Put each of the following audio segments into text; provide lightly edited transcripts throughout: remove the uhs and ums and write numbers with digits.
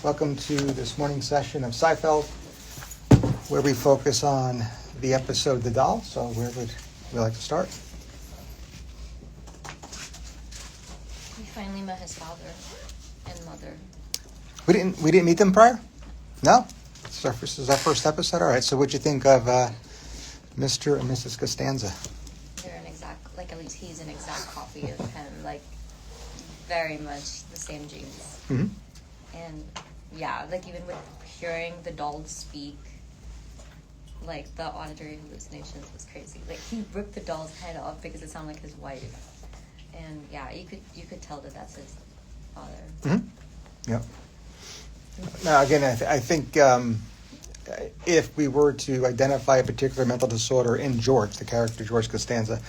Welcome to this morning's session of Psyfeld, where we focus on the episode The Doll. So where would we like to start? We finally met his father and mother. We didn't meet them prior? No? This is our first episode? All right, so what'd you think of Mr. and Mrs. Costanza? They're an exact, at least he's an exact copy of him, very much the same genes. Mm-hmm. And yeah, even with hearing the doll speak, the auditory hallucinations was crazy. He ripped the doll's head off because it sounded like his wife. And yeah, you could tell that that's his father. Mm-hmm. Yep. Now, again, I think if we were to identify a particular mental disorder in George, the character George Costanza,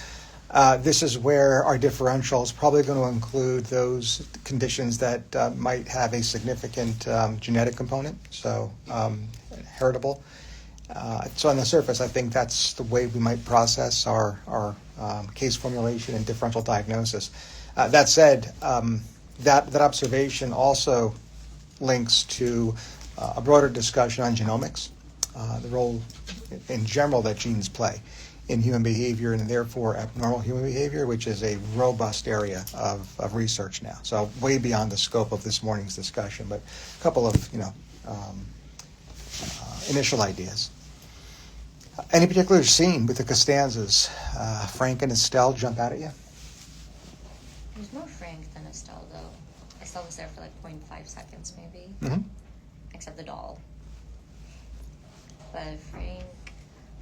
this is where our differential is probably going to include those conditions that might have a significant genetic component, so heritable. So on the surface, I think that's the way we might process our case formulation and differential diagnosis. That said, that observation also links to a broader discussion on genomics, the role in general that genes play in human behavior and therefore abnormal human behavior, which is a robust area of research now. So way beyond the scope of this morning's discussion, but a couple of initial ideas. Any particular scene with the Costanzas, Frank and Estelle, jump out at you? There's more Frank than Estelle, though. Estelle was there for 0.5 seconds, maybe. Mm-hmm. Except the doll. But Frank,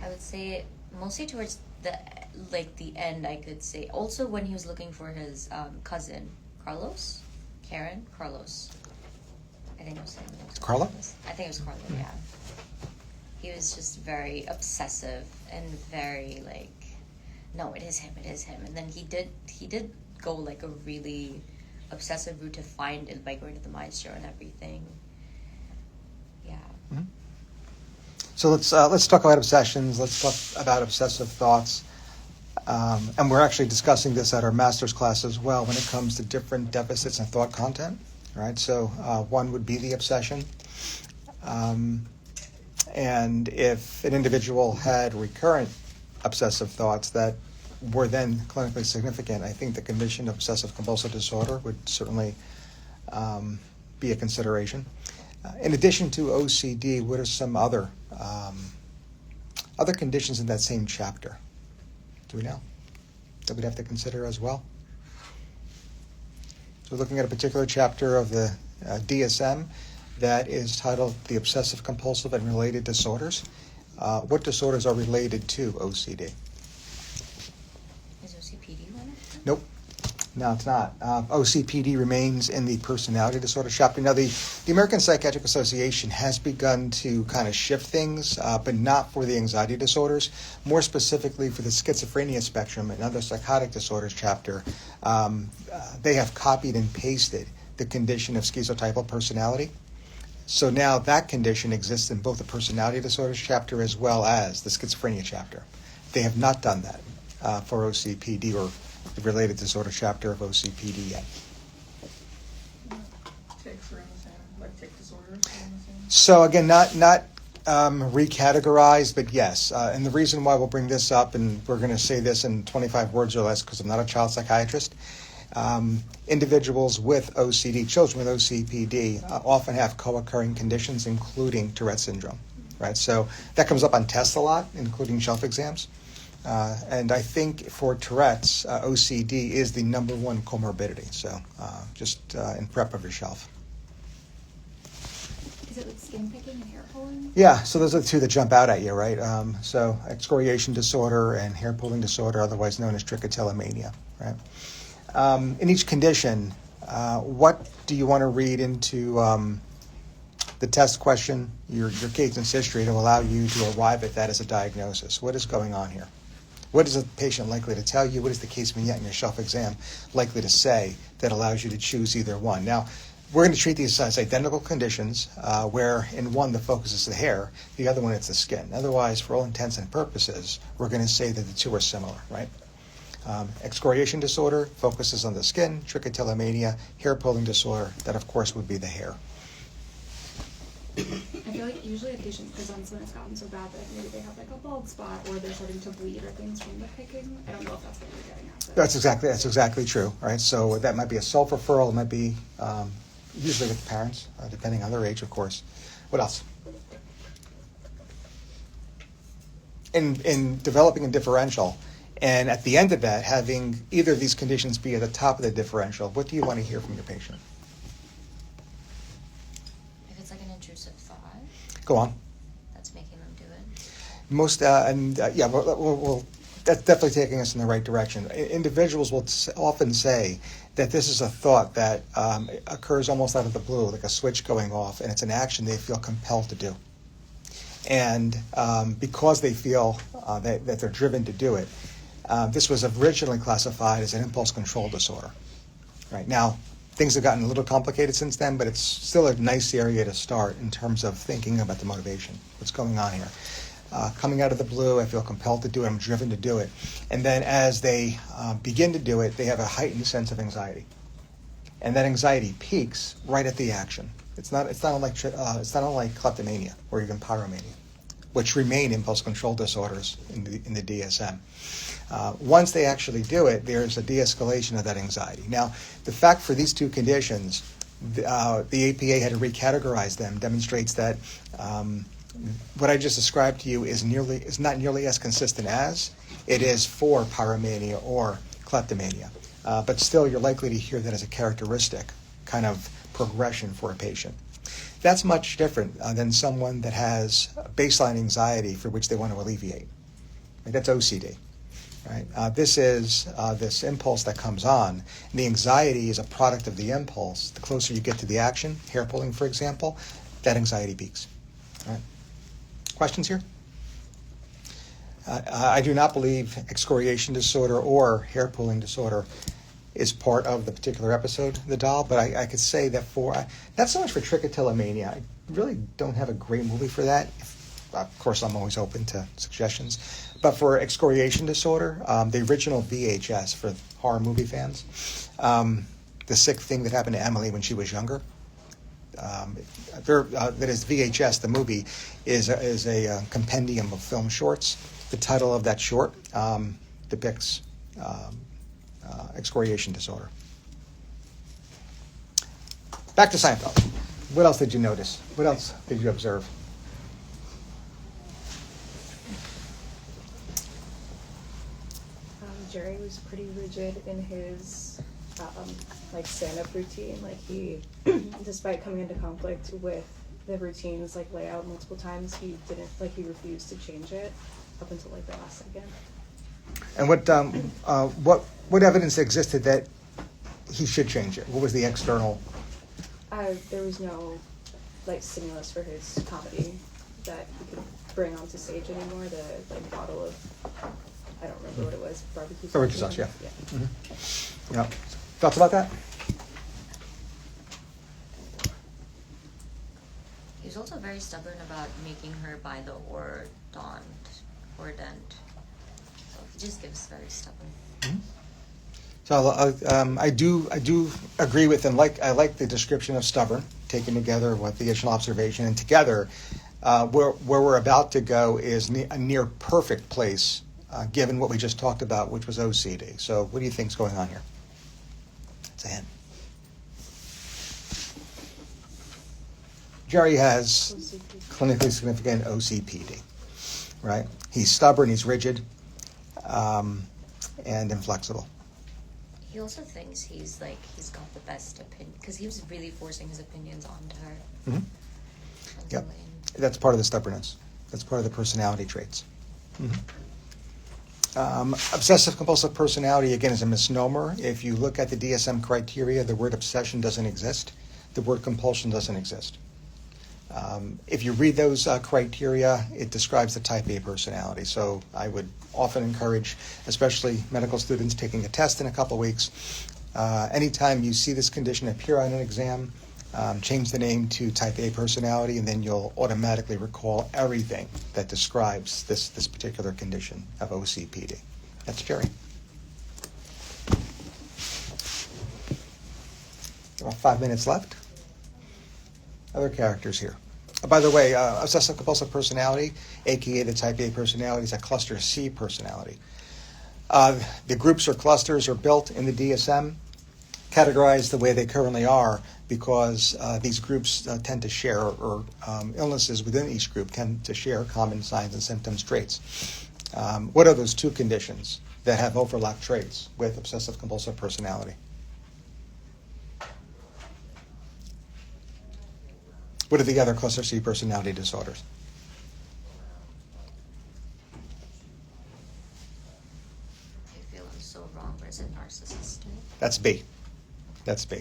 I would say mostly towards the end, I could say. Also when he was looking for his cousin, Carlos? Carlos. I think it was him. Carlo? I think it was Carlo, yeah. He was just very obsessive and very no, it is him. And then he did go a really obsessive route to find it by going to the maestro and everything. Yeah. Mm-hmm. So let's talk about obsessions. Let's talk about obsessive thoughts, and we're actually discussing this at our master's class as well when it comes to different deficits in thought content. Right. So one would be the obsession, and if an individual had recurrent obsessive thoughts that were then clinically significant, I think the condition of obsessive compulsive disorder would certainly be a consideration. In addition to OCD, what are some other conditions in that same chapter? Do we know that we'd have to consider as well? So we're looking at a particular chapter of the DSM that is titled The Obsessive Compulsive and Related Disorders. What disorders are related to OCD? Is OCPD one of them? Nope. No, it's not. OCPD remains in the personality disorder chapter. Now, the American Psychiatric Association has begun to kind of shift things, but not for the anxiety disorders. More specifically for the schizophrenia spectrum and other psychotic disorders chapter, they have copied and pasted the condition of schizotypal personality. So now that condition exists in both the personality disorders chapter as well as the schizophrenia chapter. They have not done that for OCPD or the related disorder chapter of OCPD yet. Tics or anything, tic disorders? So again, not recategorized, but yes. And the reason why we'll bring this up, and we're going to say this in 25 words or less because I'm not a child psychiatrist, individuals with OCD, children with OCPD, often have co-occurring conditions, including Tourette syndrome, right? So that comes up on tests a lot, including shelf exams. And I think for Tourette's, OCD is the number one comorbidity. So just in prep of yourself. Is it skin picking and hair pulling? Yeah, so those are the two that jump out at you, right? So excoriation disorder and hair pulling disorder, otherwise known as trichotillomania, right? In each condition, what do you want to read into the test question, your case history, to allow you to arrive at that as a diagnosis? What is going on here? What is a patient likely to tell you? What is the case vignette in your shelf exam likely to say that allows you to choose either one? Now, we're going to treat these as identical conditions where in one the focus is the hair, the other one it's the skin. Otherwise, for all intents and purposes, we're going to say that the two are similar, right? Excoriation disorder focuses on the skin. Trichotillomania, hair pulling disorder, that of course would be the hair. I feel like usually a patient presents when it's gotten so bad that maybe they have like a bald spot or they're starting to bleed or things from the picking. I don't know if that's what you're getting at. But That's exactly true, right? So that might be a self-referral. It might be usually with parents, depending on their age, of course. What else? In developing a differential, and at the end of that, having either of these conditions be at the top of the differential, what do you want to hear from your patient? If it's like an intrusive thought, Go on. that's making them do it. Most that's definitely taking us in the right direction. Individuals will often say that this is a thought that occurs almost out of the blue, like a switch going off, and it's an action they feel compelled to do. And because they feel that they're driven to do it, this was originally classified as an impulse control disorder. Right now, things have gotten a little complicated since then, but it's still a nice area to start in terms of thinking about the motivation. What's going on here? Coming out of the blue, I feel compelled to do it. I'm driven to do it. And then as they begin to do it, they have a heightened sense of anxiety, and that anxiety peaks right at the action. It's not unlike kleptomania or even pyromania, which remain impulse control disorders in the DSM. Once they actually do it, there's a de-escalation of that anxiety. Now, the fact for these two conditions, the APA had to recategorize them, demonstrates that what I just described to you is not nearly as consistent as it is for pyromania or kleptomania. But still, you're likely to hear that as a characteristic kind of progression for a patient. That's much different than someone that has baseline anxiety for which they want to alleviate. Right? That's OCD. Right? This is this impulse that comes on. And the anxiety is a product of the impulse. The closer you get to the action, hair pulling, for example, that anxiety peaks. Right? Questions here? I do not believe excoriation disorder or hair pulling disorder is part of the particular episode of the doll, but I could say that not so much for trichotillomania. I really don't have a great movie for that. Of course, I'm always open to suggestions. But for excoriation disorder, the original VHS for horror movie fans, the sick thing that happened to Emily when she was younger, that is VHS, the movie, is a compendium of film shorts. The title of that short depicts excoriation disorder. Back to Seinfeld. What else did you notice? What else did you observe? Jerry was pretty rigid in his like stand-up routine. Like he, despite coming into conflict with the routines like layout multiple times, he refused to change it up until like the last second. And what evidence existed that he should change it? What was the external? There was no like stimulus for his comedy that he could bring onto stage anymore. The like bottle of, I don't remember what it was, Barbecue sauce, yeah. Mm-hmm. Yeah. Thoughts about that? He was also very stubborn about making her buy the Ordent. So he just gives very stubborn. Mm-hmm. So I do agree with him. I like the description of stubborn, taken together with the additional observation, and together, where we're about to go is a near perfect place, given what we just talked about, which was OCD. So what do you think's going on here? It's a hint. Jerry has clinically significant OCPD, right? He's stubborn, he's rigid, and inflexible. He also thinks he's got the best opinion because he was really forcing his opinions onto her. Mm-hmm. Yep, that's part of the stubbornness. That's part of the personality traits. Mm-hmm. Obsessive compulsive personality, again, is a misnomer. If you look at the DSM criteria, the word obsession doesn't exist. The word compulsion doesn't exist. If you read those criteria, it describes the type A personality. So I would often encourage, especially medical students taking a test in a couple weeks, anytime you see this condition appear on an exam, change the name to type A personality, and then you'll automatically recall everything that describes this particular condition of OCPD. That's Jerry. About 5 minutes left. Other characters here. By the way, obsessive compulsive personality, aka the type A personality, is a cluster C personality. The groups or clusters are built in the DSM, categorized the way they currently are, because these groups tend to share, or illnesses within each group tend to share common signs and symptoms, traits. What are those two conditions that have overlap traits with obsessive compulsive personality? What are the other cluster C personality disorders? I feel I'm so wrong, but is it narcissistic? That's B. That's B.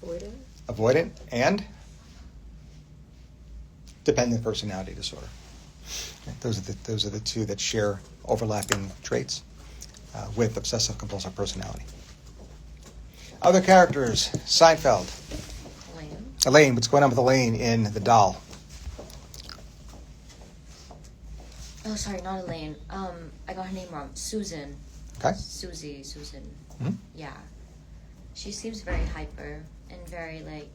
Avoidant. Avoidant and dependent personality disorder. Those are the two that share overlapping traits with obsessive compulsive personality. Other characters: Seinfeld. Elaine, what's going on with Elaine in The Doll? Oh, sorry, not Elaine. I got her name wrong. Susan. Okay. Susan. Mm-hmm. Yeah. She seems very hyper and very, like,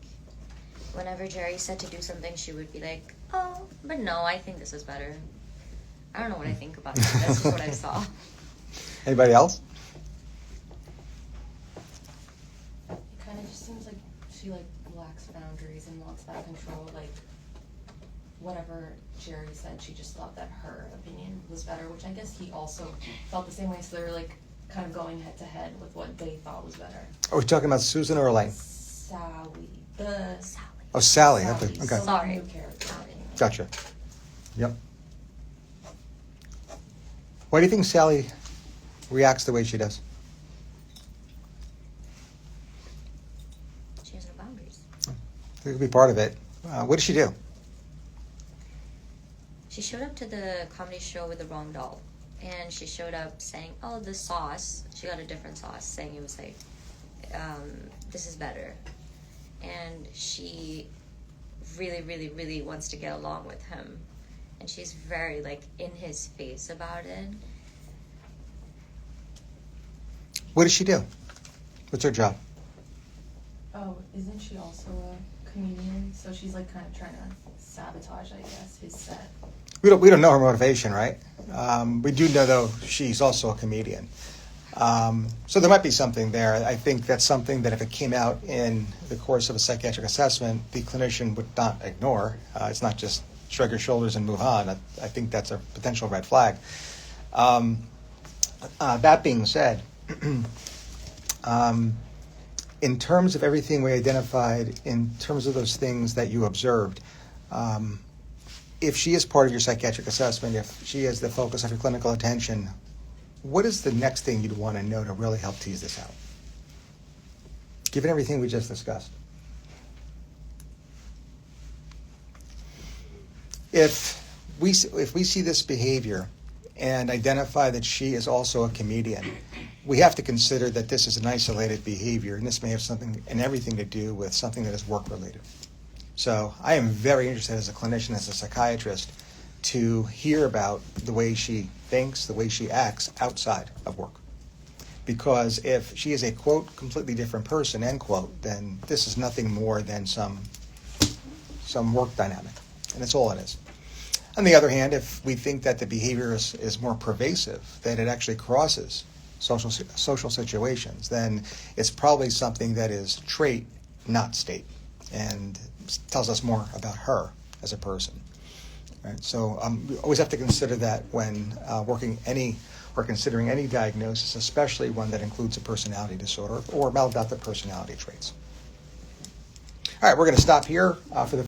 whenever Jerry said to do something, she would be like, oh, but no, I think this is better. I don't know what I think about it. That's just what I saw. Anybody else? It kind of just seems like she lacks boundaries and wants that control. Like whatever Jerry said, she just thought that her opinion was better, which I guess he also felt the same way. So they were like kind of going head to head with what they thought was better. Are we talking about Susan or Elaine? Sally. Sally. Oh, Sally. Sally. Okay. So Sorry. new character. Gotcha. Yep. Why do you think Sally reacts the way she does? She has no boundaries. It could be part of it. What did she do? She showed up to the comedy show with the wrong doll. And she showed up saying, oh, the sauce. She got a different sauce, saying it was like, this is better. And she really, really, really wants to get along with him. And she's very, like, in his face about it. What does she do? What's her job? Oh, isn't she also a comedian? So she's like kind of trying to sabotage, I guess, his set. We don't know her motivation, right? We do know, though, she's also a comedian. So there might be something there. I think that's something that if it came out in the course of a psychiatric assessment, the clinician would not ignore. It's not just shrug your shoulders and move on. I think that's a potential red flag. That being said, in terms of everything we identified, in terms of those things that you observed, if she is part of your psychiatric assessment, if she is the focus of your clinical attention, what is the next thing you'd want to know to really help tease this out? Given everything we just discussed. If we see this behavior and identify that she is also a comedian, we have to consider that this is an isolated behavior, and this may have something and everything to do with something that is work-related. So I am very interested as a clinician, as a psychiatrist, to hear about the way she thinks, the way she acts outside of work. Because if she is a, quote, completely different person, end quote, then this is nothing more than some work dynamic. And that's all it is. On the other hand, if we think that the behavior is more pervasive, that it actually crosses social situations, then it's probably something that is trait, not state, and tells us more about her as a person. Right? So we always have to consider that when considering any diagnosis, especially one that includes a personality disorder or maladaptive personality traits. All right, we're going to stop here for the